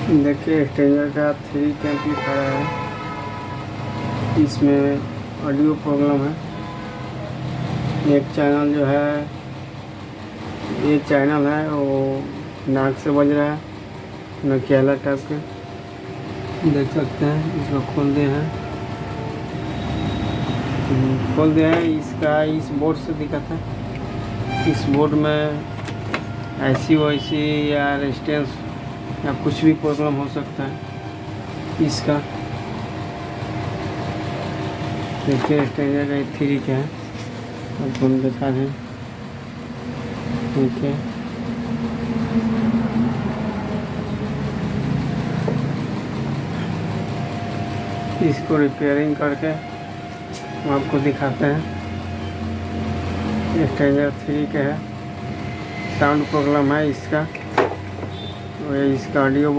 देखिए स्टेंजर का 3 एम्पलीफायर है। इसमें ऑडियो प्रॉब्लम है। एक चैनल जो है, ये चैनल है वो नाक से बज रहा है, नकियाला टाइप के। देख सकते हैं, इसको खोल दिए हैं। इसका इस बोर्ड से दिक्कत है। इस बोर्ड में ऐसी वैसी या रेजिस्टेंस या कुछ भी प्रॉब्लम हो सकता है इसका। देखिए स्टेंजर का 3 का है, आपको हम दिखा दें। ठीक है, इसको रिपेयरिंग करके हम आपको दिखाते हैं। स्टेंजर 3 का है, साउंड प्रॉब्लम है इसका। और इसका ऑडियो